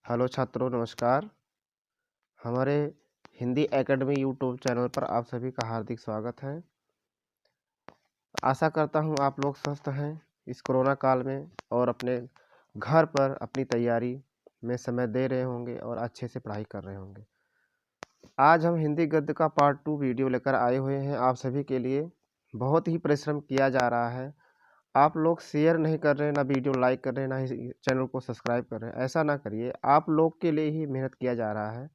Hello छात्रों, नमस्कार। हमारे हिंदी एकेडमी यूट्यूब चैनल पर आप सभी का हार्दिक स्वागत है। आशा करता हूँ आप लोग स्वस्थ हैं इस कोरोना काल में और अपने घर पर अपनी तैयारी में समय दे रहे होंगे और अच्छे से पढ़ाई कर रहे होंगे। आज हम हिंदी गद्य का पार्ट 2 वीडियो लेकर आए हुए हैं आप सभी के लिए। बहुत ही परिश्रम किया जा रहा है। आप लोग शेयर नहीं कर रहे हैं, ना वीडियो लाइक कर रहे हैं, ना ही चैनल को सब्सक्राइब कर रहे हैं। ऐसा ना करिए, आप लोग के लिए ही मेहनत किया जा रहा है।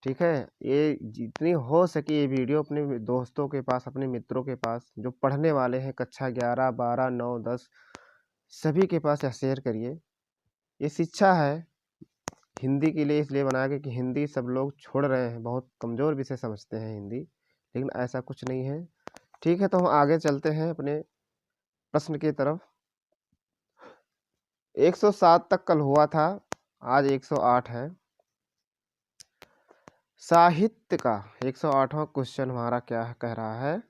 ठीक है, ये जितनी हो सके ये वीडियो अपने दोस्तों के पास, अपने मित्रों के पास जो पढ़ने वाले हैं कक्षा 11, 12, 9, 10 सभी के पास शेयर करिए। ये शिक्षा है हिंदी के लिए इसलिए बनाया गया कि हिंदी सब लोग छोड़ रहे हैं, बहुत कमज़ोर विषय समझते हैं हिंदी, लेकिन ऐसा कुछ नहीं है। ठीक है, तो हम आगे चलते हैं अपने प्रश्न की तरफ। 107 तक कल हुआ था, आज 108 है। साहित्य का 108वां क्वेश्चन हमारा क्या कह रहा है?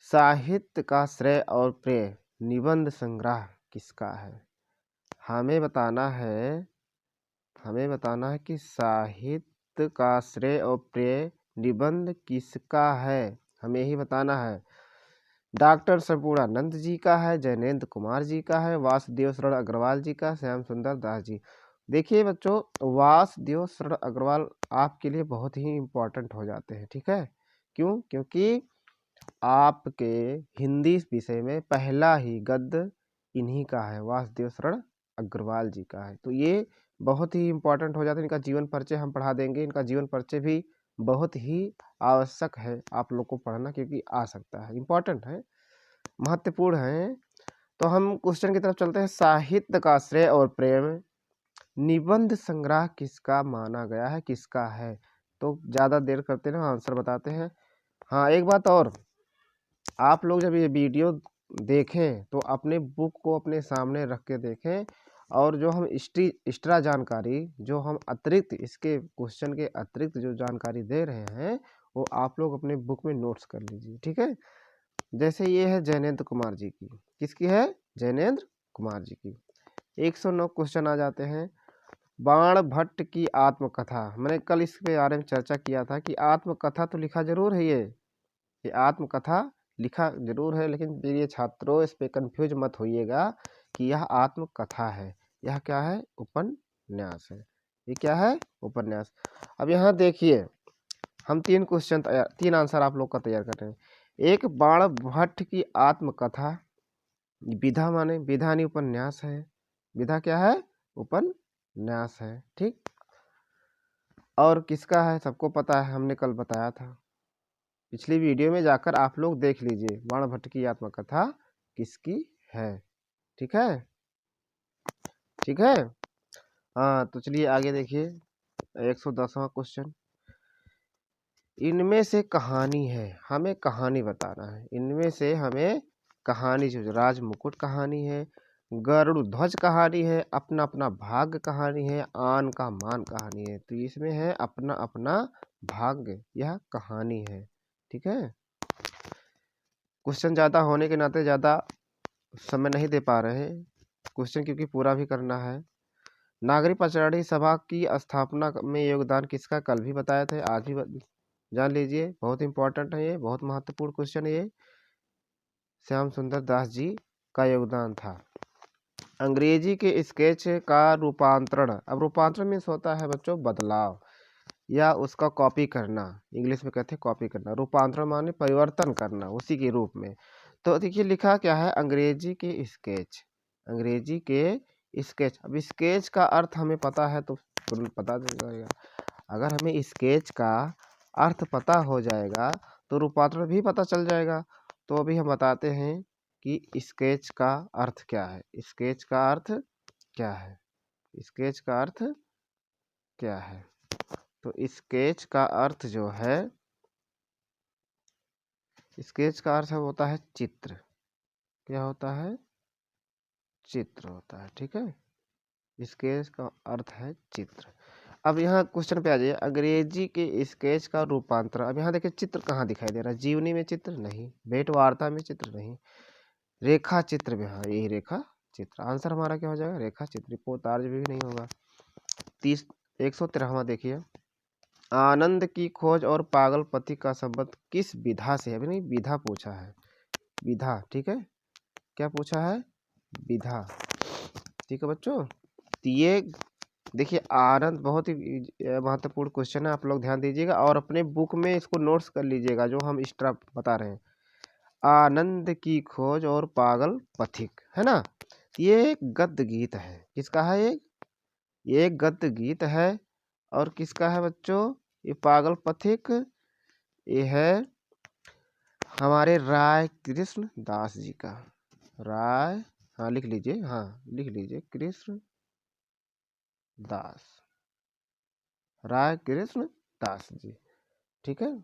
साहित्य का श्रेय और प्रेय निबंध संग्रह किसका है? हमें बताना है कि साहित्य का श्रेय और प्रेय निबंध किसका है, हमें ही बताना है। डॉक्टर संपूर्णानंद जी का है, जैनेन्द्र कुमार जी का है, वासुदेव शरण अग्रवाल जी का, श्याम सुंदर दास जी। देखिए बच्चों, वासुदेव शरण अग्रवाल आपके लिए बहुत ही इम्पोर्टेंट हो जाते हैं। ठीक है, क्यों? क्योंकि आपके हिंदी विषय में पहला ही गद्य इन्हीं का है, वासुदेव शरण अग्रवाल जी का है। तो ये बहुत ही इम्पोर्टेंट हो जाता है। इनका जीवन परिचय हम पढ़ा देंगे। इनका जीवन परिचय भी बहुत ही आवश्यक है आप लोग को पढ़ना, क्योंकि आ सकता है, इम्पोर्टेंट है, महत्वपूर्ण है। तो हम क्वेश्चन की तरफ चलते हैं। साहित्य का श्रेय और प्रेम निबंध संग्रह किसका माना गया है, किसका है? तो ज़्यादा देर करते ना, आंसर बताते हैं। हाँ, एक बात और, आप लोग जब ये वीडियो देखें तो अपने बुक को अपने सामने रख के देखें, और जो हम एक्स्ट्रा जानकारी, जो हम अतिरिक्त इसके क्वेश्चन के अतिरिक्त जो जानकारी दे रहे हैं वो आप लोग अपने बुक में नोट्स कर लीजिए। ठीक है, जैसे ये है जैनेन्द्र कुमार जी की, किसकी है? जैनेन्द्र कुमार जी की। 109 क्वेश्चन आ जाते हैं। बाण भट्ट की आत्मकथा, मैंने कल इसके बारे में चर्चा किया था कि आत्मकथा तो लिखा जरूर है, ये आत्मकथा लिखा जरूर है, लेकिन प्रिय छात्रों इस पे कंफ्यूज मत होइएगा कि यह आत्मकथा है। यह क्या है? उपन्यास है। ये क्या है? उपन्यास। अब यहाँ देखिए, हम 3 आंसर आप लोग का तैयार कर रहे हैं। एक, बाण भट्ट की आत्मकथा, विधा माने विधा नहीं, उपन्यास है। विधा क्या है? उपन्यास है। ठीक, और किसका है? सबको पता है, हमने कल बताया था। पिछली वीडियो में जाकर आप लोग देख लीजिए, बाण भट्ट की आत्मकथा किसकी है। ठीक है, ठीक है। हाँ, तो चलिए आगे देखिए। 110वां क्वेश्चन, इनमें से कहानी है, हमें कहानी बताना है। इनमें से हमें कहानी, जो राज मुकुट कहानी है, गरुड़ ध्वज कहानी है, अपना अपना भाग्य कहानी है, आन का मान कहानी है। तो इसमें है अपना अपना भाग्य, यह कहानी है। ठीक है, क्वेश्चन ज़्यादा होने के नाते ज़्यादा समय नहीं दे पा रहे हैं क्वेश्चन, क्योंकि पूरा भी करना है। नागरिक पचराड़ी सभा की स्थापना में योगदान किसका? कल भी बताए थे, आज भी जान लीजिए, बहुत इंपॉर्टेंट है ये, बहुत महत्वपूर्ण क्वेश्चन है ये। श्याम सुंदर दास जी का योगदान था। अंग्रेजी के स्केच का रूपांतरण, अब रूपांतरण मीन्स होता है बच्चों बदलाव या उसका कॉपी करना, इंग्लिश में कहते हैं कॉपी करना। रूपांतरण माने परिवर्तन करना उसी के रूप में। तो देखिए लिखा क्या है, अंग्रेजी के स्केच, अंग्रेजी के स्केच। अब स्केच का अर्थ हमें पता है तो तुरंत पता चल जाएगा। अगर हमें स्केच का अर्थ पता हो जाएगा तो रूपांतरण भी पता चल जाएगा। तो अभी हम बताते हैं कि स्केच का अर्थ क्या है। स्केच का अर्थ क्या है? स्केच का अर्थ क्या है? तो स्केच का अर्थ जो है, स्केच का अर्थ होता है चित्र। क्या होता है? चित्र होता है। ठीक है, स्केच का अर्थ है चित्र। अब यहाँ क्वेश्चन पे आ जाइए, अंग्रेजी के स्केच का रूपांतरण। अब यहाँ देखिए चित्र कहाँ दिखाई दे रहा है? जीवनी में चित्र नहीं, भेंट वार्ता में चित्र नहीं, रेखा चित्र में, हाँ यही रेखा चित्र। आंसर हमारा क्या हो जाएगा? रेखा चित्र। पोतार्ज भी नहीं होगा। 113वां देखिए, आनंद की खोज और पागल पथी का संबंध किस विधा से है? अभी नहीं, विधा पूछा है, विधा, ठीक है, क्या पूछा है? विधा, ठीक है बच्चों। तो ये देखिए, आनंद बहुत ही महत्वपूर्ण क्वेश्चन है, आप लोग ध्यान दीजिएगा और अपने बुक में इसको नोट्स कर लीजिएगा, जो हम एक्स्ट्रा बता रहे हैं। आनंद की खोज और पागल पथिक, है ना, ये एक गद्य गीत है। किसका है ये एक गद्य गीत है। और किसका है बच्चों? ये पागल पथिक, ये है हमारे राय कृष्ण दास जी का। राय, हाँ लिख लीजिए, हाँ लिख लीजिए, कृष्ण दास, राय कृष्ण दास जी, ठीक है।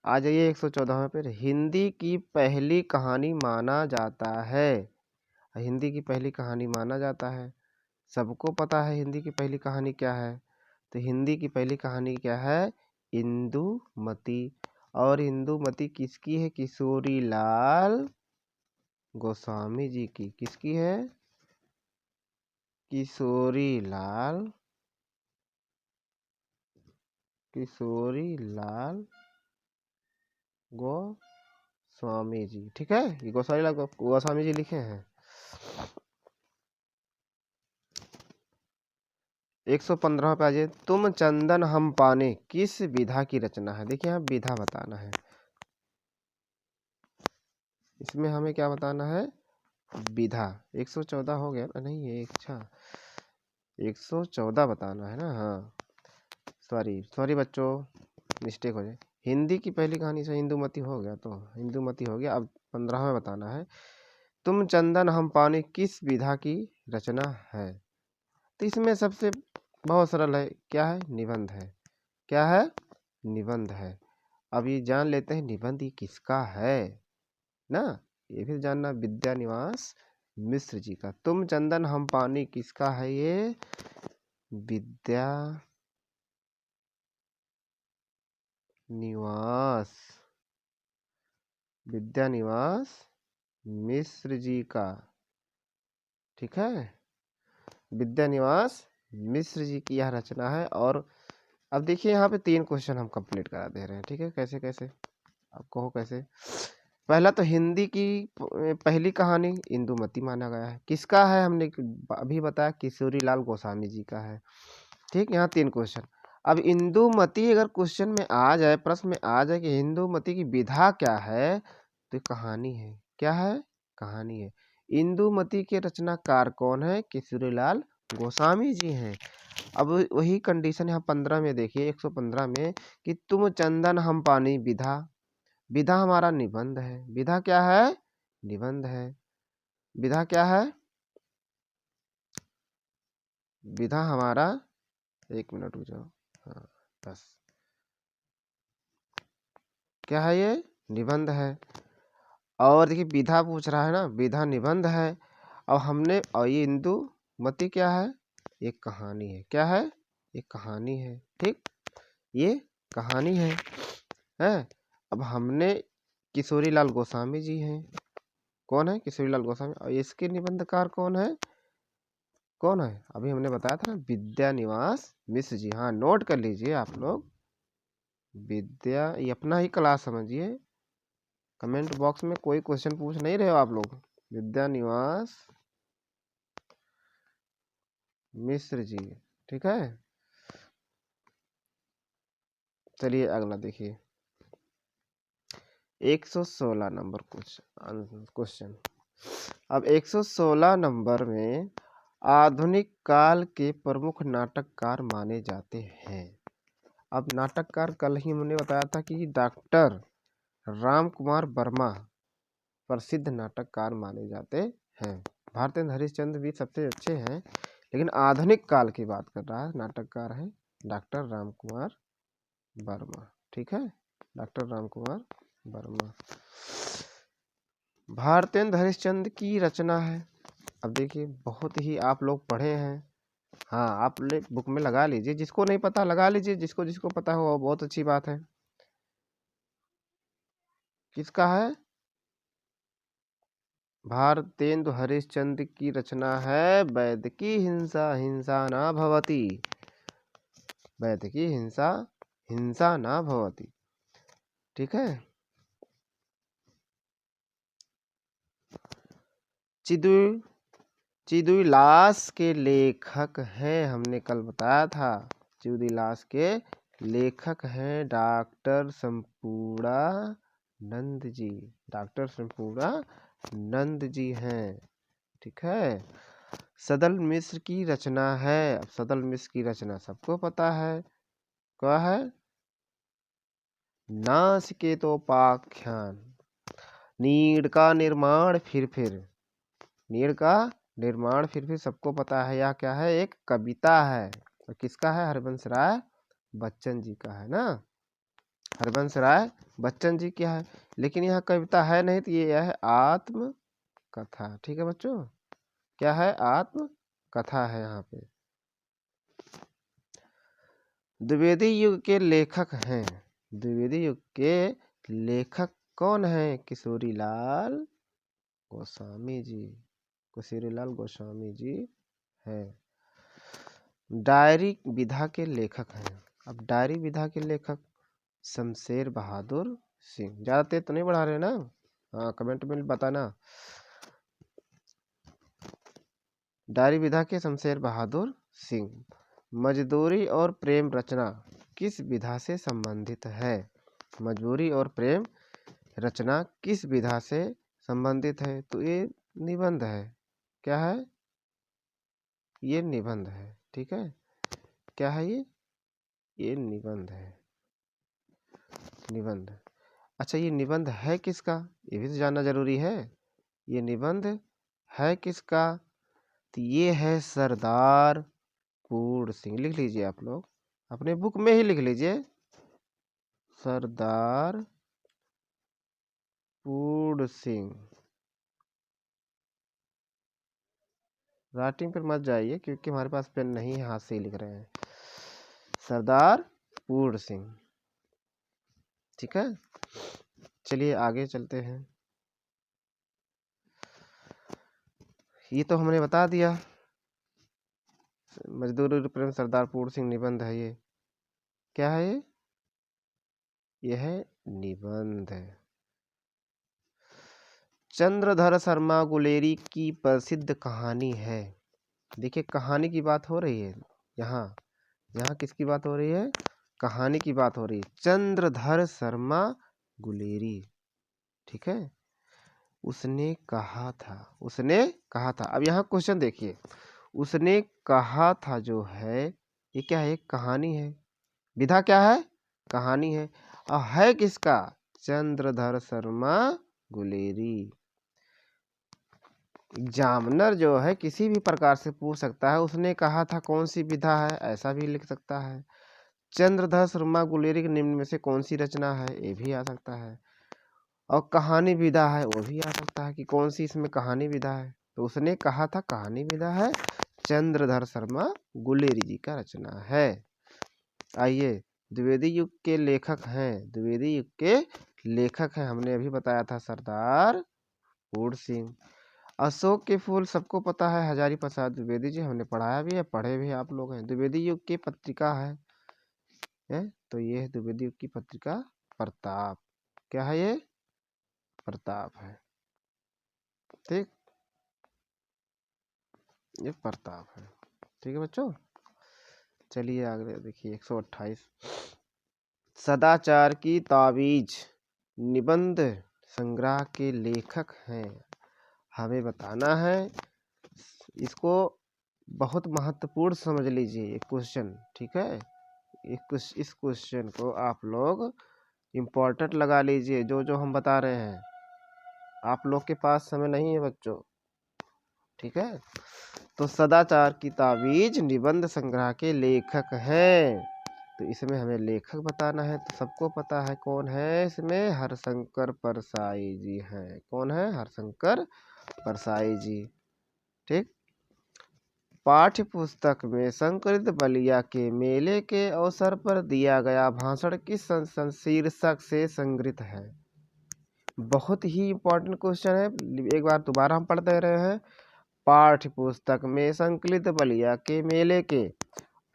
आ जाइए 114वें पे। हिंदी की पहली कहानी माना जाता है, हिंदी की पहली कहानी माना जाता है, सबको पता है हिंदी की पहली कहानी क्या है। तो हिंदी की पहली कहानी क्या है? इंदुमती। और इंदुमती किसकी है? किशोरी लाल गोस्वामी जी की। किसकी है? किशोरी लाल गोस्वामी जी, ठीक है। ये गोस्वामी लाल गोस्वामी जी लिखे हैं। 115 पे आ जाइए, तुम चंदन हम पाने किस विधा की रचना है? देखिए यहाँ विधा बताना है, इसमें हमें क्या बताना है? विधा। 114 हो गया नहीं, ये अच्छा 114 बताना है ना, हाँ सॉरी बच्चों, मिस्टेक हो जाए। हिंदी की पहली कहानी से इंदुमती हो गया, तो इंदुमती हो गया। अब 15 में बताना है, तुम चंदन हम पानी किस विधा की रचना है? तो इसमें सबसे बहुत सरल है, क्या है? निबंध है। क्या है? निबंध है। अब ये जान लेते हैं निबंध ये किसका है ना, ये भी जानना, विद्या निवास मिश्र जी का। तुम चंदन हम पानी किसका है? ये विद्या निवास मिश्र जी का, ठीक है। विद्या निवास मिश्र जी की यह रचना है। और अब देखिए यहाँ पे 3 क्वेश्चन हम कंप्लीट करा दे रहे हैं, ठीक है। कैसे कैसे आप कहो कैसे? पहला तो हिंदी की पहली कहानी इंदुमती माना गया है, किसका है? हमने अभी बताया किशोरी लाल गोस्वामी जी का है, ठीक। यहाँ 3 क्वेश्चन। अब इंदुमती अगर क्वेश्चन में आ जाए, प्रश्न में आ जाए कि इंदुमती की विधा क्या है, तो कहानी है। क्या है? कहानी है। इंदुमती के रचनाकार कौन है? किशोरीलाल गोस्वामी जी हैं। अब वही कंडीशन यहाँ 15 में देखिए, 115 में, कि तुम चंदन हम पानी विधा। विधा हमारा निबंध है। विधा क्या है? निबंध है। विधा क्या है? विधा हमारा, 1 मिनट रुक जाओ, हाँ बस, क्या है? ये निबंध है। और देखिए विधा पूछ रहा है ना, विधा निबंध है। अब हमने, और ये इंदुमती क्या है? एक कहानी है। क्या है? एक कहानी है, ठीक, ये कहानी है। अब हमने किशोरी लाल गोस्वामी जी हैं, कौन है? किशोरी लाल गोस्वामी। और इसके निबंधकार कौन है? कौन है? अभी हमने बताया था ना, विद्या निवास मिश्र जी। हाँ नोट कर लीजिए आप लोग, विद्या, ये अपना ही क्लास समझिए। कमेंट बॉक्स में कोई क्वेश्चन पूछ नहीं रहे हो आप लोग। विद्या निवास मिश्र जी, ठीक है। चलिए अगला देखिए, 116 नंबर क्वेश्चन। अब 116 नंबर में आधुनिक काल के प्रमुख नाटककार माने जाते हैं। अब नाटककार कल ही हमने बताया था कि डॉक्टर राम कुमार वर्मा प्रसिद्ध नाटककार माने जाते हैं। भारतेंद्र हरिश्चंद्र भी सबसे अच्छे हैं, लेकिन आधुनिक काल की बात कर रहा है, नाटककार है डॉक्टर राम कुमार वर्मा, ठीक है। डॉक्टर राम कुमार वर्मा। भारतेंद्र हरिश्चंद्र की रचना है। अब देखिए बहुत ही आप लोग पढ़े हैं, हाँ आप बुक में लगा लीजिए, जिसको नहीं पता लगा लीजिए, जिसको जिसको पता हो बहुत अच्छी बात है। किसका है? भारतेंदु हरिश्चंद्र की रचना है वैद की हिंसा हिंसा ना भवति। वैद की हिंसा हिंसा ना भवति। ठीक है। चिदुलास के लेखक हैं, हमने कल बताया था। चिदुलास के लेखक हैं डॉक्टर संपूर्णानंद जी। डॉक्टर संपूर्णानंद जी हैं। ठीक है। सदल मिश्र की रचना है। अब सदल मिश्र की रचना सबको पता है, क्या है? नासिकेतोपाख्यान। नीड़ का निर्माण फिर नीड़ का निर्माण फिर सबको पता है। यह क्या है? एक कविता है। और किसका है? हरिवंश राय बच्चन जी का है ना। हरिवंश राय बच्चन जी क्या है, लेकिन यह कविता है नहीं, तो ये है आत्म कथा। ठीक है बच्चों, क्या है? आत्म कथा है यहाँ पे। द्विवेदी युग के लेखक हैं। द्विवेदी युग के लेखक कौन है? किशोरीलाल गोस्वामी जी। किशोरीलाल गोस्वामी जी है। डायरी विधा के लेखक हैं। अब डायरी विधा के लेखक शमशेर बहादुर सिंह। ज़्यादा तेज तो नहीं बढ़ा रहे ना? हाँ, कमेंट में बताना। डायरी विधा के शमशेर बहादुर सिंह। मजदूरी और प्रेम रचना किस विधा से संबंधित है? मजदूरी और प्रेम रचना किस विधा से संबंधित है? तो ये निबंध है। क्या है? ये निबंध है। ठीक है। क्या है ये निबंध है। निबंध। अच्छा, ये निबंध है किसका? ये भी तो जानना जरूरी है। ये निबंध है किसका? तो ये है सरदार पूर्ण सिंह। लिख लीजिए आप लोग, अपने बुक में ही लिख लीजिए, सरदार पूर्ण सिंह। राइटिंग पर मत जाइए क्योंकि हमारे पास पेन नहीं है, हाथ से ही लिख रहे हैं। सरदार पूर्ण सिंह। ठीक है, चलिए आगे चलते हैं। ये तो हमने बता दिया, मजदूर प्रेम सरदार पूर्ण सिंह निबंध है। ये क्या है? ये है निबंध। चंद्रधर शर्मा गुलेरी की प्रसिद्ध कहानी है। देखिए, कहानी की बात हो रही है यहाँ। यहाँ किसकी बात हो रही है? कहानी की बात हो रही है। चंद्रधर शर्मा गुलेरी। ठीक है। उसने कहा था। अब यहाँ क्वेश्चन देखिए, उसने कहा था जो है, ये क्या है? एक कहानी है। विधा क्या है? कहानी है। और है किसका? चंद्रधर शर्मा गुलेरी। एग्जामिनर जो है किसी भी प्रकार से पूछ सकता है, उसने कहा था कौन सी विधा है, ऐसा भी लिख सकता है। चंद्रधर शर्मा गुलेरी के निम्न में से कौन सी रचना है, ये भी आ सकता है। और कहानी विधा है, वो भी आ सकता है कि कौन सी इसमें कहानी विधा है। तो उसने कहा था कहानी विधा है, चंद्रधर शर्मा गुलेरी जी का रचना है। आइए, द्विवेदी युग के लेखक हैं। द्विवेदी युग के लेखक हैं, हमने अभी बताया था, सरदार पूर्ण सिंह। अशोक के फूल सबको पता है, हजारी प्रसाद द्विवेदी जी। हमने पढ़ाया भी है, पढ़े भी आप लोग हैं। द्विवेदी युग की पत्रिका है तो ये है द्विवेदी युग की पत्रिका प्रताप। क्या है? ये प्रताप है। ठीक, ये प्रताप है। ठीक है बच्चों, चलिए आगे देखिए। 128 सदाचार की ताबीज निबंध संग्रह के लेखक हैं। हमें बताना है, इसको बहुत महत्वपूर्ण समझ लीजिए ये क्वेश्चन। ठीक है, इस क्वेश्चन को आप लोग इम्पोर्टेंट लगा लीजिए। जो जो हम बता रहे हैं, आप लोग के पास समय नहीं है बच्चों। ठीक है, तो सदाचार की ताबीज निबंध संग्रह के लेखक हैं। तो इसमें हमें लेखक बताना है। तो सबको पता है कौन है इसमें? हरशंकर परसाई जी हैं। कौन है? हरशंकर परसाई जी। ठीक। पाठ्य पुस्तक में संकलित बलिया के मेले के अवसर पर दिया गया भाषण किस शीर्षक से संग्रहित है? बहुत ही इम्पोर्टेंट क्वेश्चन है, एक बार दोबारा हम पढ़ते रहे हैं। पाठ्य पुस्तक में संकलित बलिया के मेले के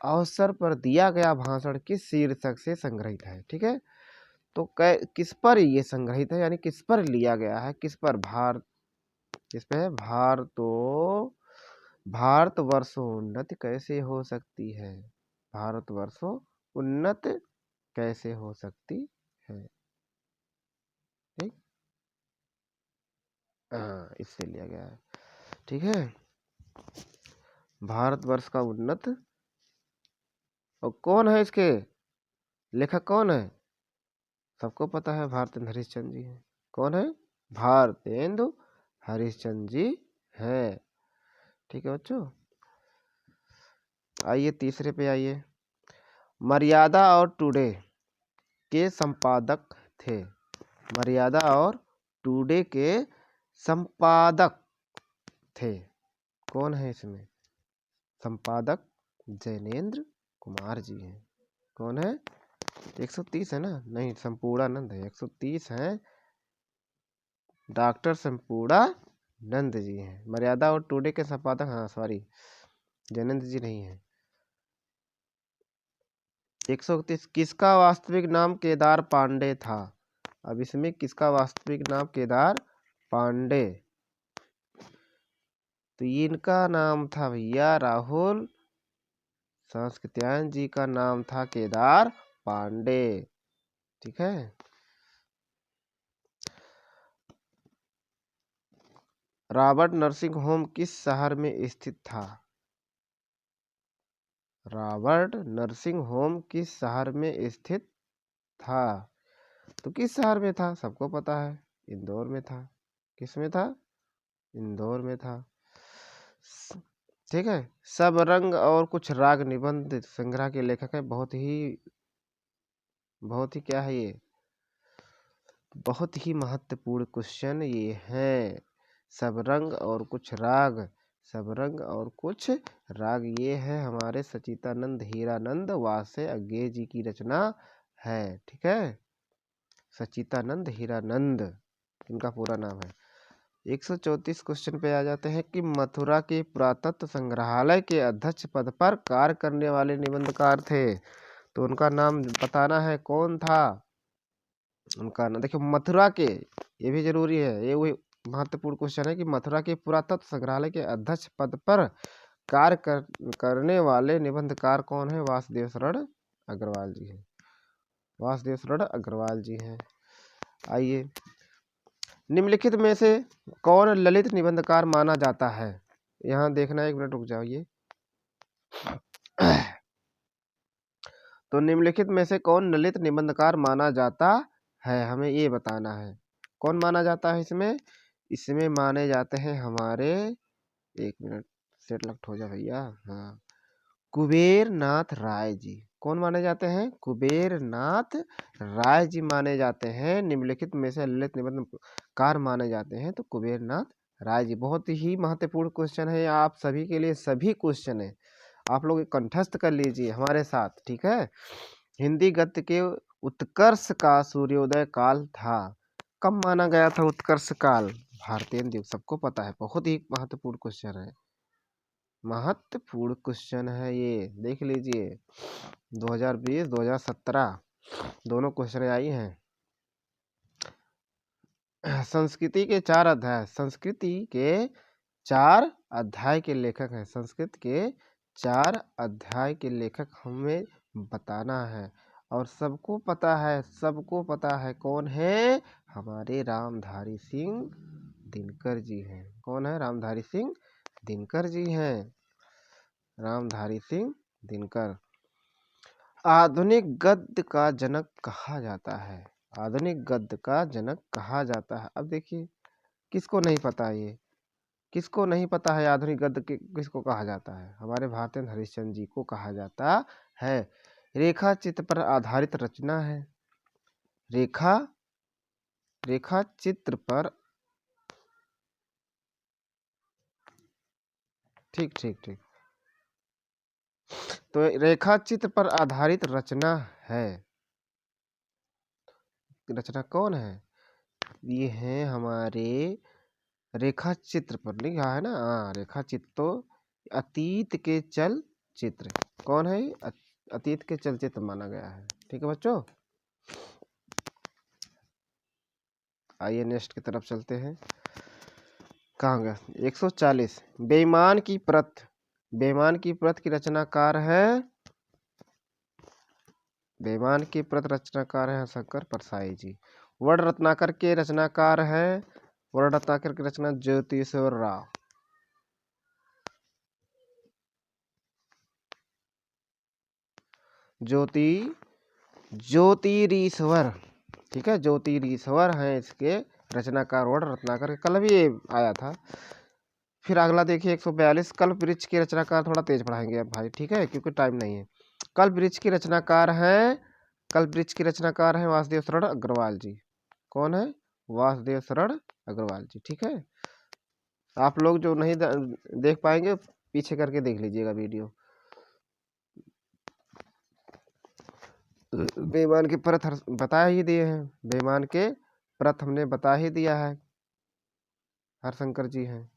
अवसर पर दिया गया भाषण किस शीर्षक से संग्रहित है। ठीक है, तो किस पर ये संग्रहित है, यानी किस पर लिया गया है, किस पर किस पे है, भारतवर्षोन्नत कैसे हो सकती है, भारतवर्षोन्नत कैसे हो सकती है। ठीक, हाँ, इससे लिया गया है। ठीक है, भारतवर्ष का उन्नत, और कौन है इसके लेखक, कौन है, सबको पता है, भारतेंदु हरिश्चंद्र जी हैं। कौन है, भारतेंदु हरिश्चंद्र जी हैं। ठीक है बच्चों, आइए तीसरे पे आइए। मर्यादा और टुडे के संपादक थे, मर्यादा और टुडे के संपादक थे, कौन है इसमें, संपादक जैनेन्द्र कुमार जी हैं। कौन है, 130 है ना, नहीं संपूर्णानंद है, 130 है, डॉक्टर संपूर्णानंद जी हैं। मर्यादा और टुडे के संपादक, हाँ सॉरी, जैनेन्द्र जी नहीं है। 131, किसका वास्तविक नाम केदार पांडे था। अब इसमें किसका वास्तविक नाम केदार पांडे, तो इनका नाम था भैया राहुल सांस्कृत्यायन जी का नाम था केदार पांडे। ठीक है, रॉबर्ट नर्सिंग होम किस शहर में स्थित था, रॉबर्ट नर्सिंग होम किस शहर में स्थित था, तो किस शहर में था, सबको पता है, इंदौर में था। किस में था, इंदौर में था। ठीक है, सब रंग और कुछ राग निबंध संग्रह के लेखक है, बहुत ही क्या है ये, बहुत ही महत्वपूर्ण क्वेश्चन ये है। सब रंग और कुछ राग, सब रंग और कुछ राग, ये है हमारे सचिदानंद हीरानंद वासे अज्ञे जी की रचना है। ठीक है, सचिदानंद हीरानंद इनका पूरा नाम है। 134 क्वेश्चन पे आ जाते हैं कि मथुरा के पुरातत्व संग्रहालय के अध्यक्ष पद पर कार्य करने वाले निबंधकार थे, तो उनका नाम बताना है, कौन था उनका नाम। देखिए मथुरा के, ये भी जरूरी है, ये वही महत्वपूर्ण क्वेश्चन है कि मथुरा के पुरातत्व संग्रहालय के अध्यक्ष पद पर कार्य करने वाले निबंधकार कौन है, वासुदेव शरण अग्रवाल जी हैं, वासुदेव शरण अग्रवाल जी हैं। आइए, निम्नलिखित में से कौन ललित निबंधकार माना जाता है, यहाँ देखना, एक मिनट रुक जाइए। तो निम्नलिखित में से कौन ललित निबंधकार माना जाता है, हमें ये बताना है, कौन माना जाता है इसमें। इसमें माने जाते हैं हमारे, एक मिनट सेट लॉक हो जा भैया, हाँ, कुबेर नाथ राय जी। कौन माने जाते हैं, कुबेर नाथ राय जी माने जाते हैं। निम्नलिखित में से ललित निबंधकार माने जाते हैं, तो कुबेर नाथ राय जी। बहुत ही महत्वपूर्ण क्वेश्चन है, आप सभी के लिए सभी क्वेश्चन है, आप लोग कंठस्थ कर लीजिए हमारे साथ। ठीक है, हिंदी गद्य के उत्कर्ष का सूर्योदय काल था, कब माना गया था उत्कर्ष काल, भारतेंदु, सबको पता है, बहुत ही महत्वपूर्ण क्वेश्चन है, महत्वपूर्ण क्वेश्चन है ये, देख लीजिए 2020 2017 दोनों क्वेश्चन आई हैं। संस्कृति के 4 अध्याय, संस्कृति के 4 अध्याय के लेखक हैं, संस्कृत के 4 अध्याय के लेखक हमें बताना है, और सबको पता है, सबको पता है, कौन है, हमारे रामधारी सिंह दिनकर जी हैं। कौन है, रामधारी सिंह दिनकर जी हैं, रामधारी सिंह दिनकर। आधुनिक गद्य का जनक कहा जाता है, आधुनिक गद्य का जनक कहा जाता है। अब देखिए, किसको नहीं पता, ये किसको नहीं पता है, आधुनिक गद्य किसको कहा जाता है, हमारे भारतेंदु हरिश्चंद्र जी को कहा जाता है। रेखा चित्र पर आधारित रचना है, रेखा चित्र पर, ठीक ठीक ठीक, तो रेखा चित्र पर आधारित रचना है, रचना कौन है, ये हैं हमारे रेखा चित्र पर लिखा है ना, हाँ रेखा चित्र। तो अतीत के चल चित्र कौन है? अतीत के चलचित्र माना गया है। ठीक है बच्चों, आइए नेक्स्ट की तरफ चलते हैं। कहाँ गया? 140। बेईमान की प्रत, बेईमान की प्रत की रचनाकार है, बेईमान की प्रत रचनाकार है शंकर परसाई जी। वर्ण रत्नाकर के रचनाकार है, वर्ण रत्नाकर की रचना ज्योतिषवर राव। ज्योतिरीश्वर, ठीक है, ज्योतिरीश्वर हैं इसके रचनाकार, वर्ण रत्नाकर के। कल भी ये आया था। फिर अगला देखिए 142। कल्प वृक्ष के रचनाकार, थोड़ा तेज पढ़ाएंगे अब भाई, ठीक है, क्योंकि टाइम नहीं है। कल्प वृक्ष की रचनाकार है, कल्प वृक्ष की रचनाकार है वासुदेव शरण अग्रवाल जी। कौन है? वासुदेव शरण अग्रवाल जी। ठीक है, आप लोग जो नहीं देख पाएंगे पीछे करके देख लीजिएगा वीडियो। बेईमान के परत बता ही दिए हैं, बेईमान के परत हमने बता ही दिया है, हरशंकर जी हैं।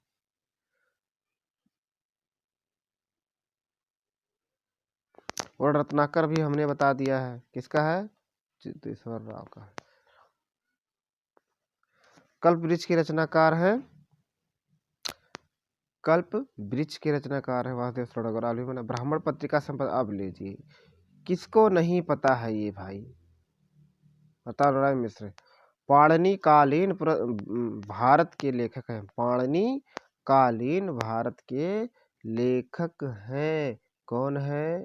और रत्नाकर भी हमने बता दिया है, किसका है? चित्तेश्वर राव का है। कल्प वृक्ष की रचनाकार है, कल्प वृक्ष के रचनाकार है वासुदेव शरण अग्रवाल भी मैंने। ब्राह्मण पत्रिका संपदा, अब लीजिए, किसको नहीं पता है ये भाई? बता नारायण मिश्र पाणिनि कालीन भारत के लेखक हैं, पाणिनि कालीन भारत के लेखक हैं। कौन है?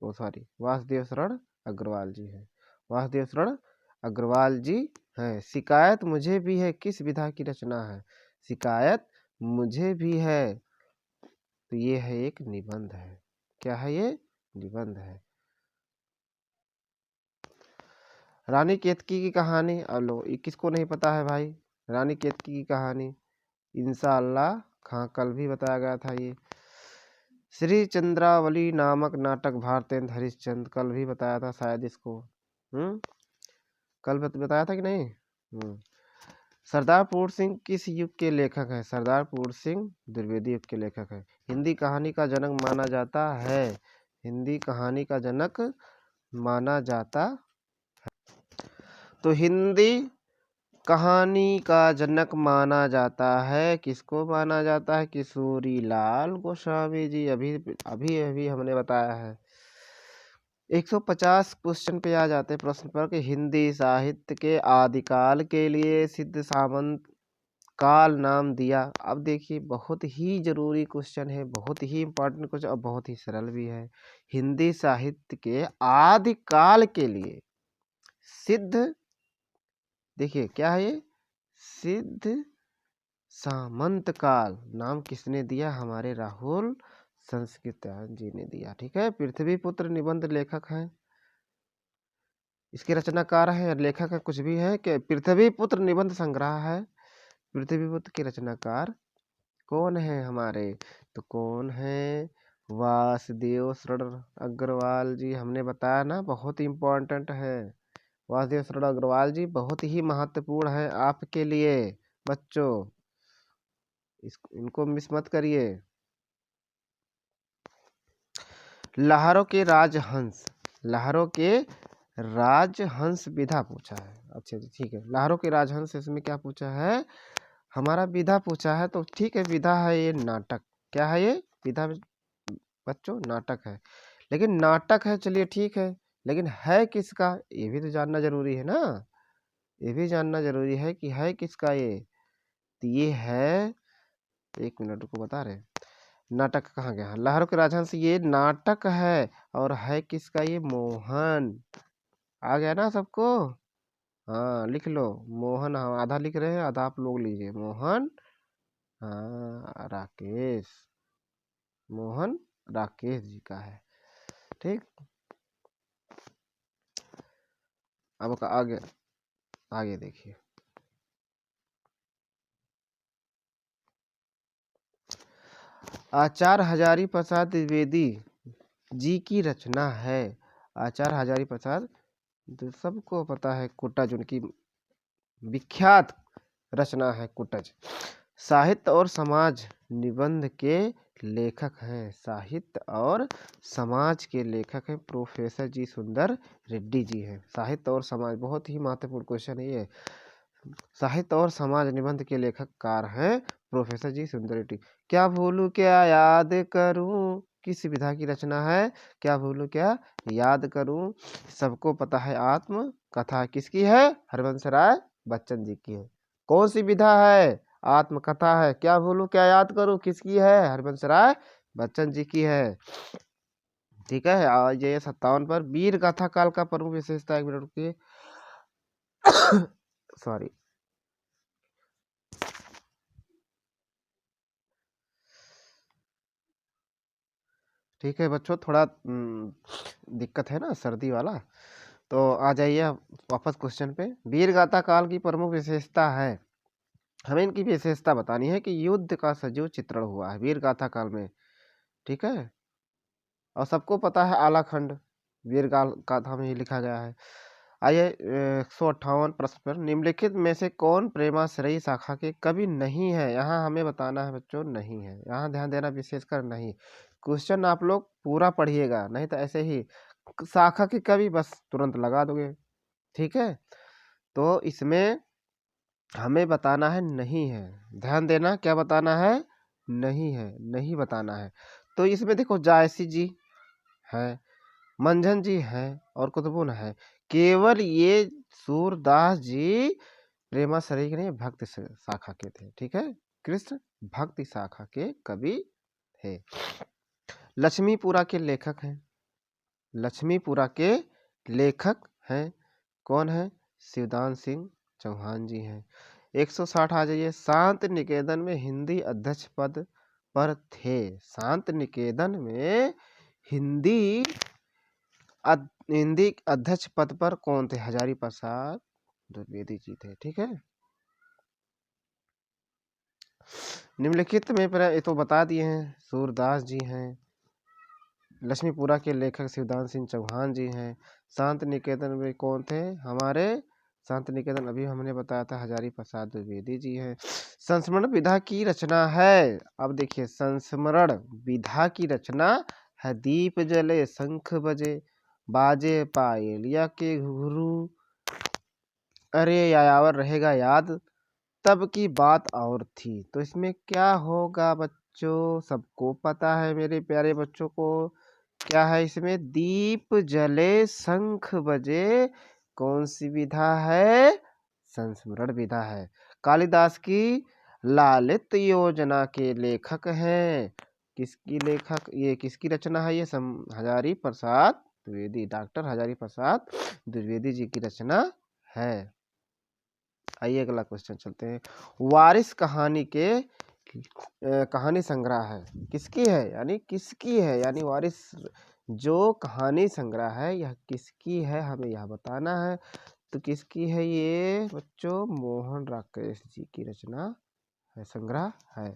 वो सॉरी, वासुदेव शरण अग्रवाल जी हैं, वासुदेव शरण अग्रवाल जी हैं। शिकायत मुझे भी है किस विधा की रचना है? शिकायत मुझे भी है, तो ये है एक निबंध है। क्या है ये? निबंध है। रानी केतकी की कहानी, अब लो, ये किसको नहीं पता है भाई? रानी केतकी की कहानी इंशाअल्लाह हाँ कल भी बताया गया था। ये श्री चंद्रावली नामक नाटक भारतेंद्र हरिश्चंद्र, कल भी बताया था शायद इसको। कल बताया था कि नहीं? सरदार पूर्ण सिंह किस युग के लेखक हैं? सरदार पूर्ण सिंह द्विवेदी युग के लेखक हैं। हिंदी कहानी का जनक माना जाता है, हिंदी कहानी का जनक माना जाता। तो हिंदी कहानी का जनक माना जाता है, किसको माना जाता है? किशोरी लाल गोस्वामी जी। अभी अभी अभी हमने बताया है। 150 क्वेश्चन पे आ जाते हैं प्रश्न पर कि हिंदी साहित्य के आदिकाल के लिए सिद्ध सामंत काल नाम दिया। अब देखिए बहुत ही जरूरी क्वेश्चन है, बहुत ही इंपॉर्टेंट क्वेश्चन और बहुत ही सरल भी है। हिंदी साहित्य के आदिकाल के लिए सिद्ध, देखिए क्या है ये? सिद्ध सामंत काल नाम किसने दिया? हमारे राहुल संस्कृतायन जी ने दिया। ठीक है, पृथ्वीपुत्र निबंध लेखक हैं, इसके रचनाकार है, लेखक है कुछ भी है कि पृथ्वीपुत्र निबंध संग्रह है। पृथ्वीपुत्र के रचनाकार कौन है हमारे? तो कौन है? वासुदेव शरण अग्रवाल जी। हमने बताया ना, बहुत इंपॉर्टेंट है। वासुदेव शरण अग्रवाल जी बहुत ही महत्वपूर्ण है आपके लिए बच्चों, इनको मिस मत करिए। लहरों के राजहंस, लहरों के राजहंस विधा पूछा है। अच्छा जी ठीक है, लहरों के राजहंस, इसमें क्या पूछा है? हमारा विधा पूछा है, तो ठीक है विधा है ये नाटक। क्या है ये? विधा बच्चों नाटक है, लेकिन नाटक है चलिए ठीक है, लेकिन है किसका ये भी तो जानना जरूरी है ना, ये भी जानना जरूरी है कि है किसका ये। तो ये है, एक मिनट को बता रहे, नाटक कहाँ गया? लहरों के राजहंस ये नाटक है, और है किसका ये? मोहन। आ गया ना सबको? हाँ लिख लो मोहन, हाँ आधा लिख रहे हैं आधा आप लोग लीजिए। मोहन, हाँ राकेश, मोहन राकेश जी का है। ठीक, अब आगे आगे देखिए। आचार्य हजारी प्रसाद द्विवेदी जी की रचना है। आचार्य हजारी प्रसाद तो सबको पता है, कोटा जो उनकी विख्यात रचना है कुटज। साहित्य और समाज निबंध के लेखक हैं, साहित्य और समाज के लेखक हैं प्रोफेसर जी सुंदर रेड्डी जी हैं। साहित्य और समाज बहुत ही महत्वपूर्ण क्वेश्चन है ये। साहित्य और समाज निबंध के लेखककार हैं प्रोफेसर जी सुंदर रेड्डी। क्या भूलूं क्या याद करूं किस विधा की रचना है, क्या भूलूं क्या याद करूं, सबको पता है आत्म कथा किसकी है, हरवंश राय बच्चन जी की है। कौन सी विधा है, आत्मकथा है। क्या भूलूं क्या याद करूं किसकी है, हरवंश राय बच्चन जी की है। ठीक है। आज ये 57 पर वीर गाथा काल का प्रमुख विशेषता, 1 मिनट रुकिए सॉरी। ठीक है बच्चों, थोड़ा दिक्कत है ना सर्दी वाला, तो आ जाइए आप वापस क्वेश्चन पे। वीर गाथा काल की प्रमुख विशेषता है, हमें इनकी विशेषता बतानी है कि युद्ध का सजीव चित्रण हुआ है वीर गाथा काल में। ठीक है। और सबको पता है आलाखंड वीर गाथा में ही लिखा गया है। आइए 158 प्रश्न पर, निम्नलिखित में से कौन प्रेमाश्रयी शाखा के कवि नहीं है। यहाँ हमें बताना है बच्चों, नहीं है। यहाँ ध्यान देना विशेषकर नहीं। क्वेश्चन आप लोग पूरा पढ़िएगा, नहीं तो ऐसे ही शाखा के कवि बस तुरंत लगा दोगे। ठीक है। तो इसमें हमें बताना है नहीं है, ध्यान देना, क्या बताना है, नहीं है, नहीं बताना है। तो इसमें देखो जायसी जी है, मंझन जी हैं और कुतुबुन है। केवल ये सूरदास जी प्रेमाश्रयी के नहीं, भक्ति शाखा के थे। ठीक है। कृष्ण भक्ति शाखा के कवि थे। लक्ष्मीपुरा के लेखक हैं, लक्ष्मीपुरा के लेखक हैं कौन है, शिवदान सिंह चौहान जी हैं। 160 आ जाइए। शांत निकेतन में हिंदी अध्यक्ष पद पर थे, शांत निकेतन में हिंदी हिंदी अध्यक्ष पद पर कौन थे, हजारी प्रसाद द्विवेदी जी थे। ठीक है। निम्नलिखित में ये तो बता दिए हैं, सूरदास जी हैं, लक्ष्मीपुरा के लेखक शिवदान सिंह चौहान जी हैं। शांत निकेतन में कौन थे हमारे, शांत निकेतन अभी हमने बताया था हजारी प्रसाद द्विवेदी जी हैं। संस्मरण विधा की रचना है, अब देखिए संस्मरण विधा की रचना है, दीप जले शंख बजे बाजे पायलिया के घुघरू, अरे यायावर रहेगा याद, तब की बात और थी। तो इसमें क्या होगा बच्चों, सबको पता है मेरे प्यारे बच्चों को, क्या है इसमें, दीप जले शंख बजे, कौन सी विधा है, संस्मरण विधा है। कालिदास की लालित योजना के लेखक हैं, किसकी लेखक, ये किसकी रचना है, ये हजारी प्रसाद द्विवेदी, डॉक्टर हजारी प्रसाद द्विवेदी जी की रचना है। आइए अगला क्वेश्चन चलते हैं। वारिस कहानी के कहानी संग्रह है, किसकी है, यानी किसकी है, यानी वारिस जो कहानी संग्रह है यह किसकी है, हमें यह बताना है। तो किसकी है ये बच्चों, मोहन राकेश जी की रचना है, संग्रह है,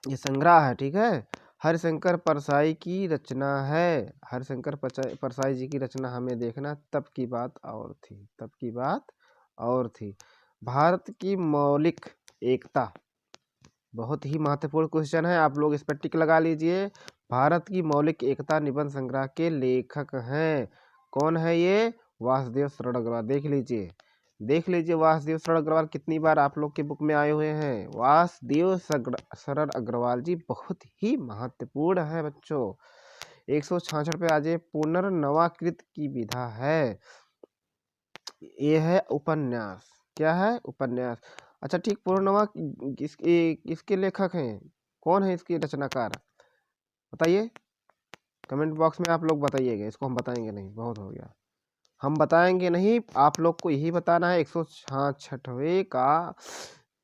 ये संग्रह है। ठीक है। हरिशंकर परसाई की रचना है, हरिशंकर परसाई जी की रचना हमें देखना, तब की बात और थी, तब की बात और थी। भारत की मौलिक एकता, बहुत ही महत्वपूर्ण क्वेश्चन है, आप लोग इस पर टिक लगा लीजिए। भारत की मौलिक एकता निबंध संग्रह के लेखक हैं, कौन है ये, वासुदेव शरण अग्रवाल। देख लीजिए, देख लीजिए वासुदेव शरण अग्रवाल कितनी बार आप लोग के बुक में आए हुए हैं। वासुदेव शरण अग्रवाल जी बहुत ही महत्वपूर्ण है बच्चों। 166 पे आज पुनर्नवाकृत की विधा है, ये है उपन्यास, क्या है, उपन्यास। अच्छा ठीक, पूर्णवा किसके लेखक हैं, कौन है इसके रचनाकार, बताइए कमेंट बॉक्स में, आप लोग बताइएगा, इसको हम बताएंगे नहीं, बहुत हो गया, हम बताएंगे नहीं, आप लोग को यही बताना है। 166वें का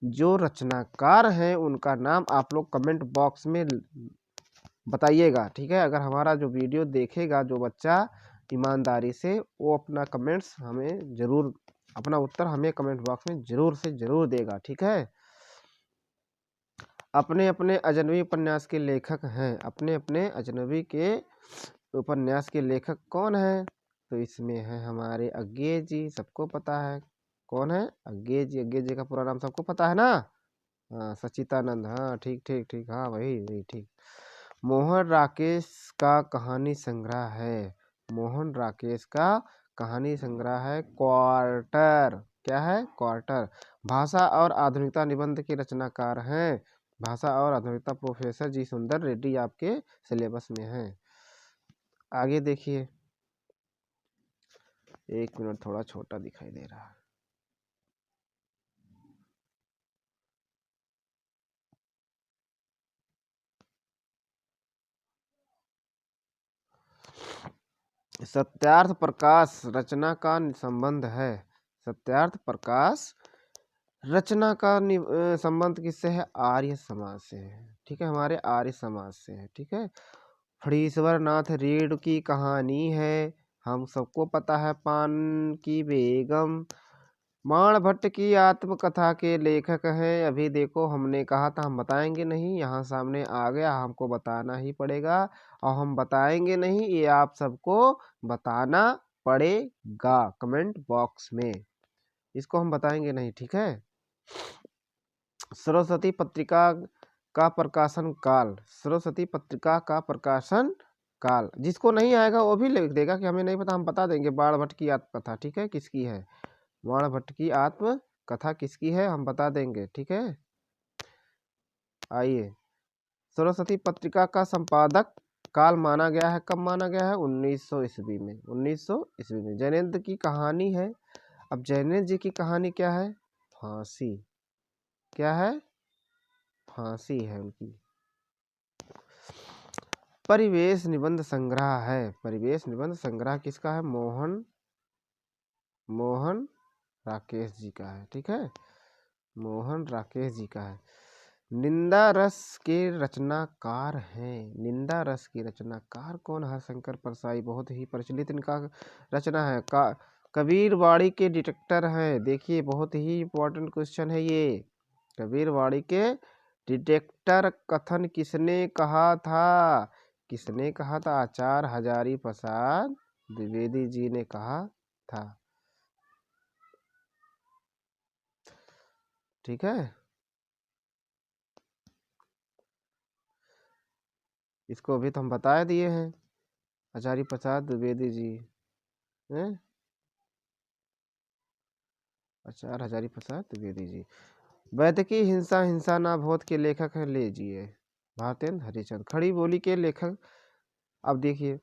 जो रचनाकार हैं उनका नाम आप लोग कमेंट बॉक्स में बताइएगा। ठीक है। अगर हमारा जो वीडियो देखेगा जो बच्चा ईमानदारी से, वो अपना कमेंट्स हमें जरूर, अपना उत्तर हमें कमेंट बॉक्स में जरूर से जरूर देगा। ठीक है। अपने अपने अजनबी उपन्यास के लेखक हैं, अपने अपने अजनबी के उपन्यास के लेखक कौन है, तो इसमें है हमारे अज्ञे जी, सबको पता है कौन है? अज्ञे जी। अज्ञे जी का पूरा नाम सबको पता है ना? हाँ, सच्चिदानंद। हाँ, ठीक ठीक ठीक, हाँ वही वही, ठीक। मोहन राकेश का कहानी संग्रह है, मोहन राकेश का कहानी संग्रह है क्वार्टर। क्या है? क्वार्टर। भाषा और आधुनिकता निबंध के रचनाकार हैं, भाषा और आधुनिकता प्रोफेसर जी सुंदर रेड्डी आपके सिलेबस में है। आगे देखिए, एक मिनट, थोड़ा छोटा दिखाई दे रहा है। सत्यार्थ प्रकाश रचना का संबंध है, सत्यार्थ प्रकाश रचना का संबंध किससे है? आर्य समाज से है। ठीक है, हमारे आर्य समाज से है। ठीक है। फणीश्वर नाथ रेड की कहानी है, हम सबको पता है, पान की बेगम। माण भट्ट की आत्मकथा के लेखक हैं। अभी देखो, हमने कहा था हम बताएंगे नहीं, यहाँ सामने आ गया, हमको बताना ही पड़ेगा। और हम बताएंगे नहीं, ये आप सबको बताना पड़ेगा कमेंट बॉक्स में, इसको हम बताएंगे नहीं। ठीक है। सरस्वती पत्रिका का प्रकाशन काल, सरस्वती पत्रिका का प्रकाशन काल, जिसको नहीं आएगा वो भी लिख देगा कि हमें नहीं पता, हम बता देंगे। बाण भट्ट की आत्मकथा, ठीक है, किसकी है? बाण भट्ट की आत्मकथा किसकी है, हम बता देंगे। ठीक है। आइए, सरस्वती पत्रिका का संपादक काल माना गया है, कब माना गया है? 1900 ईस्वी में, 1900 ईस्वी में। जैनेन्द्र की कहानी है। अब जैनेन्द्र जी की कहानी क्या है? फांसी। क्या है? फांसी है उनकी। परिवेश निबंध संग्रह है, परिवेश निबंध संग्रह किसका है? मोहन राकेश जी का है। ठीक है, मोहन राकेश जी का है। निंदा रस के रचनाकार हैं, निंदा रस के रचनाकार कौन? हरशंकर परसाई, बहुत ही प्रचलित इनका रचना है। कबीरवाड़ी के डिटेक्टर हैं। देखिए, बहुत ही इंपॉर्टेंट क्वेश्चन है ये। कबीरवाड़ी के डिटेक्टर कथन किसने कहा था? किसने कहा था? आचार्य हजारी प्रसाद द्विवेदी जी ने कहा था। ठीक है, इसको अभी तो हम बता दिए हैं, आचार्य प्रसाद द्विवेदी जी हैं, आचार्य हजारी प्रसाद द्विवेदी जी। वैदिकी हिंसा हिंसा ना भोत के लेखक हैं, लीजिए, भारतेंद्र हरिश्चंद्र। खड़ी बोली के लेखक, अब देखिए,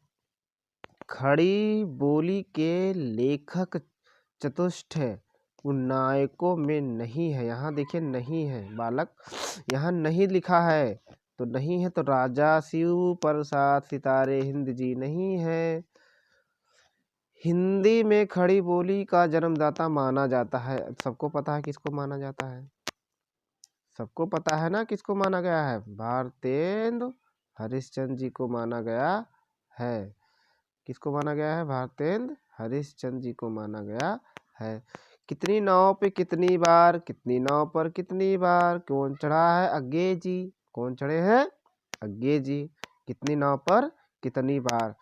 खड़ी बोली के लेखक चतुष्ट है, उन नायकों में नहीं है। यहाँ देखिए, नहीं है बालक, यहाँ नहीं लिखा है, तो नहीं है, तो राजा शिव प्रसाद सितारे हिंद जी नहीं है। हिंदी में खड़ी बोली का जन्मदाता माना जाता है, सबको पता है किसको माना जाता है? सबको पता है ना किसको माना गया है? भारतेंदु हरिश्चंद्र जी को माना गया है। किसको माना गया है? भारतेंदु हरिश्चंद्र जी को माना गया है। कितनी नाव पे कितनी बार, कितनी नाव पर कितनी बार, कौन चढ़ा है? अज्ञे जी। कौन चढ़े हैं? अज्ञे जी। कितनी नाव पर कितनी बार।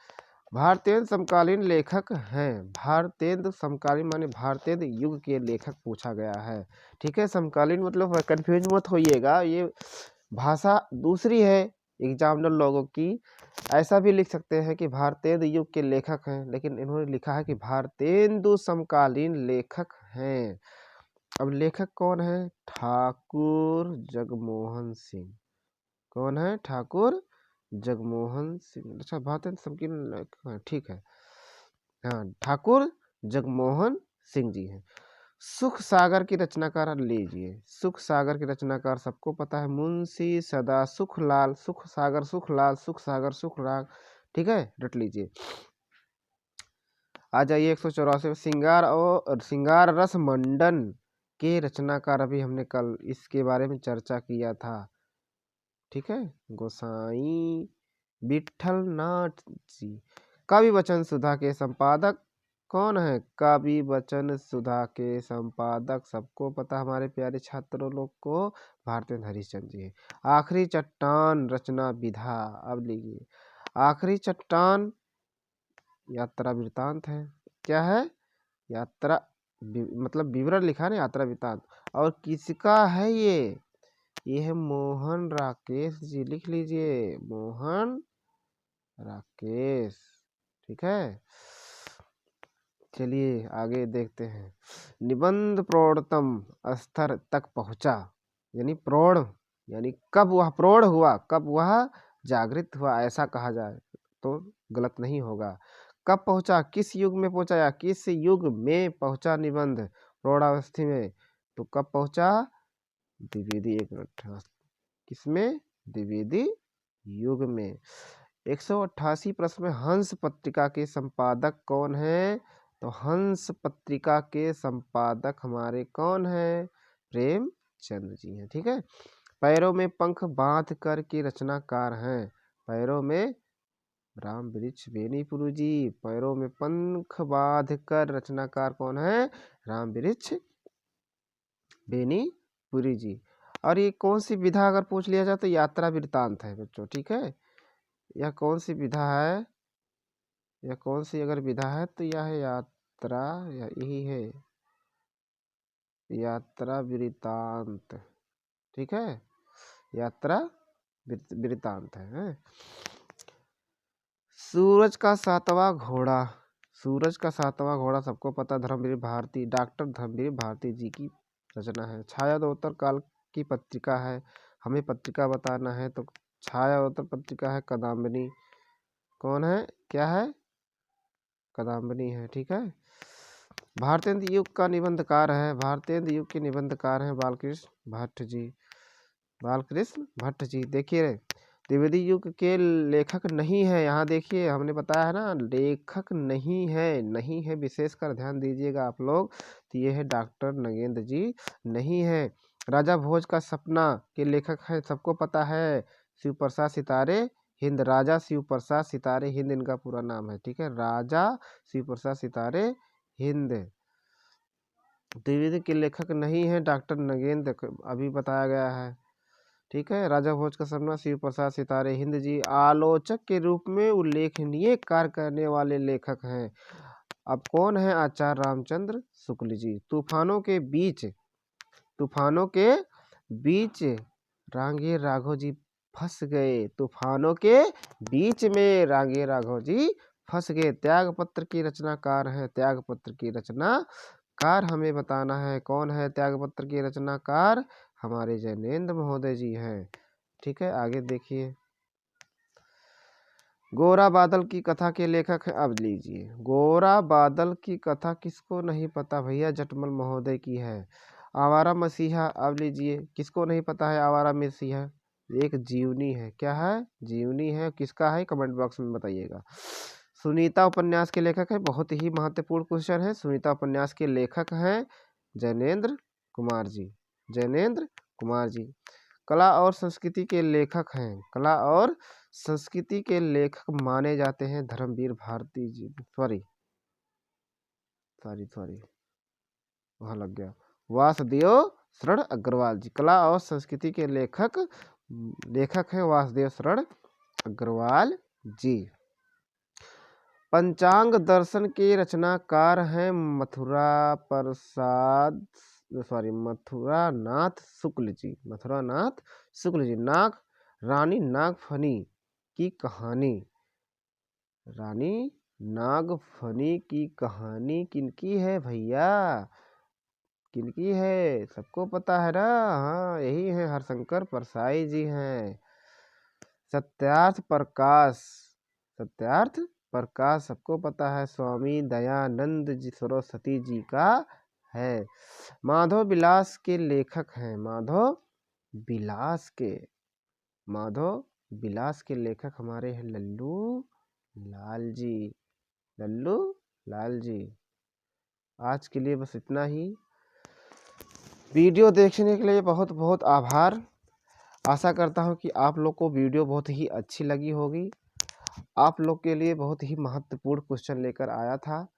भारतेंदु समकालीन लेखक हैं, भारतेंदु समकालीन माने भारतेंदु युग के लेखक पूछा गया है। ठीक है, समकालीन मतलब कंफ्यूज मत होइएगा, ये भाषा दूसरी है एग्जामिनर लोगों की। ऐसा भी लिख सकते हैं कि भारतेंदु युग के लेखक हैं, लेकिन इन्होंने लिखा है कि भारतेंदु समकालीन लेखक हैं। अब लेखक कौन है? ठाकुर जगमोहन सिंह। कौन है? ठाकुर जगमोहन सिंह। अच्छा, भारतेंदु समकालीन, ठीक है, हाँ, ठाकुर जगमोहन सिंह जी हैं। सुख सागर की रचनाकार लीजिए, सुख सागर की रचनाकार सबको पता है, मुंशी सदा सुख लाल, सुख सागर सुख लाल, सुख सागर सुख लाल। ठीक है, रट लीजिए। आ जाइए 184। श्रृंगार रस मंडन के रचनाकार, अभी हमने कल इसके बारे में चर्चा किया था। ठीक है, गोसाई विठल नाथ जी। कवि वचन सुधा के संपादक कौन है? कवि वचन सुधा के संपादक सबको पता, हमारे प्यारे छात्रों लोग को, भारतेंद्र हरिश्चंद्र जी है। आखिरी चट्टान रचना विधा, अब लीजिए, आखिरी चट्टान यात्रा वृतांत है। क्या है? यात्रा मतलब विवरण लिखा ना, यात्रा वृत्तांत। और किसका है ये है मोहन राकेश जी, लिख लीजिए मोहन राकेश। ठीक है, चलिए आगे देखते हैं। निबंध प्रौढ़तम स्तर तक पहुंचा, यानी प्रौढ़ यानी कब वह प्रौढ़ हुआ, कब वह जागृत हुआ, ऐसा कहा जाए तो गलत नहीं होगा। कब पहुंचा, किस युग में पहुंचा या किस युग में पहुंचा निबंध प्रौढ़ावस्थी में, तो कब पहुंचा, द्विवेदी, एक मिनट, किसमें, द्विवेदी युग में। 188 प्रश्न में हंस पत्रिका के संपादक कौन है, तो हंस पत्रिका के संपादक हमारे कौन है, प्रेमचंद जी हैं। ठीक है, पैरों में पंख बांध कर के रचनाकार हैं, पैरों में, राम वृक्ष बेनीपुर जी, पैरों में पंख बांध कर रचनाकार कौन है, राम वृक्ष बेनीपुरी जी। और ये कौन सी विधा अगर पूछ लिया जाए तो यात्रा वृत्तांत है बच्चों। ठीक है, यह कौन सी विधा है, यह कौन सी अगर विधा है तो यह है यात्रा, या यही है यात्रा वृत्तांत। ठीक है, यात्रा वृत्तांत है। सूरज का सातवां घोड़ा, सूरज का सातवां घोड़ा सबको पता, धर्मवीर भारती, डॉक्टर धर्मवीर भारती जी की रचना है। छायादोत्तर काल की पत्रिका है, हमें पत्रिका बताना है तो छायादोत्तर पत्रिका है कदम्बिनी। कौन है, क्या है, कदम्बिनी है। ठीक है, भारतेंद्र युग का निबंधकार है, भारतेंद्र युग के निबंधकार हैं बालकृष्ण भट्ट जी, बालकृष्ण भट्ट जी। देखिए द्विवेदी युग के लेखक नहीं है, यहाँ देखिए हमने बताया है ना, लेखक नहीं है, नहीं है, विशेषकर ध्यान दीजिएगा आप लोग, तो ये है डॉक्टर नगेंद्र जी नहीं है। राजा भोज का सपना के लेखक है, सबको पता है, शिव प्रसाद सितारे हिंद, राजा शिव प्रसाद सितारे हिंद इनका पूरा नाम है। ठीक है, राजा शिव प्रसाद सितारे हिंद। द्विवेदी के लेखक नहीं है डॉक्टर नगेंद्र, अभी बताया गया है। ठीक है, राजा भोज का सपना शिव प्रसाद सितारे हिंद जी आलोचक के रूप में उल्लेखनीय कार्य करने वाले लेखक हैं। अब कौन है, आचार्य रामचंद्र शुक्ल जी। तूफानों के बीच रांगे राघव जी फंस गए, तूफानों के बीच में रांगे राघव जी फंस गए। त्याग पत्र की रचनाकार है, त्याग पत्र की रचनाकार हमें बताना है, कौन है त्याग पत्र की रचनाकार, हमारे जैनेन्द्र महोदय जी हैं। ठीक है, आगे देखिए। गोरा बादल की कथा के लेखक है, अब लीजिए, गोरा बादल की कथा किसको नहीं पता भैया, जटमल महोदय की है। आवारा मसीहा, अब लीजिए, किसको नहीं पता है आवारा मसीहा, एक जीवनी है, क्या है, जीवनी है, किसका है, कमेंट बॉक्स में बताइएगा। सुनीता उपन्यास के लेखक है, बहुत ही महत्वपूर्ण क्वेश्चन है, सुनीता उपन्यास के लेखक हैं जैनेन्द्र कुमार जी, जैनेन्द्र कुमार जी। कला और संस्कृति के लेखक हैं, कला और संस्कृति के लेखक माने जाते हैं धर्मवीर भारती जी, सॉरी वहाँ लग गया, वासुदेव शरण अग्रवाल जी, कला और संस्कृति के लेखक हैं वासुदेव शरण अग्रवाल जी। पंचांग दर्शन के रचनाकार हैं मथुरानाथ शुक्ल जी, मथुरानाथ शुक्ल जी। रानी नागफनी की कहानी, रानी नागफनी की कहानी किनकी है भैया, किनकी है, सबको पता है ना, हाँ यही है, हरशंकर परसाई जी हैं। सत्यार्थ प्रकाश सबको पता है, स्वामी दयानंद जी सरस्वती जी का है। माधव विलास के लेखक हैं, माधव विलास के लेखक हमारे हैं लल्लू लाल जी। आज के लिए बस इतना ही, वीडियो देखने के लिए बहुत बहुत आभार। आशा करता हूँ कि आप लोग को वीडियो बहुत ही अच्छी लगी होगी, आप लोग के लिए बहुत ही महत्वपूर्ण क्वेश्चन लेकर आया था,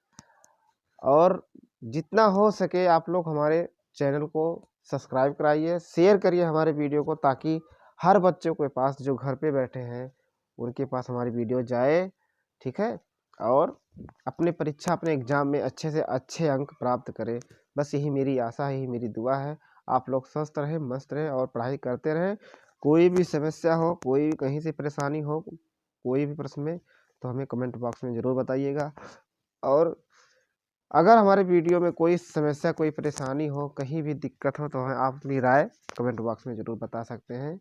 और जितना हो सके आप लोग हमारे चैनल को सब्सक्राइब कराइए, शेयर करिए हमारे वीडियो को, ताकि हर बच्चों के पास जो घर पे बैठे हैं उनके पास हमारी वीडियो जाए। ठीक है, और अपने परीक्षा अपने एग्ज़ाम में अच्छे से अच्छे अंक प्राप्त करें। बस यही मेरी आशा है, यही मेरी दुआ है। आप लोग स्वस्थ रहें, मस्त रहें और पढ़ाई करते रहें। कोई भी समस्या हो, कोई भी कहीं से परेशानी हो, कोई भी प्रश्न में, तो हमें कमेंट बॉक्स में ज़रूर बताइएगा। और अगर हमारे वीडियो में कोई समस्या, कोई परेशानी हो, कहीं भी दिक्कत हो, तो हमें आप अपनी राय कमेंट बॉक्स में ज़रूर बता सकते हैं।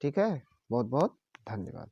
ठीक है? बहुत बहुत धन्यवाद।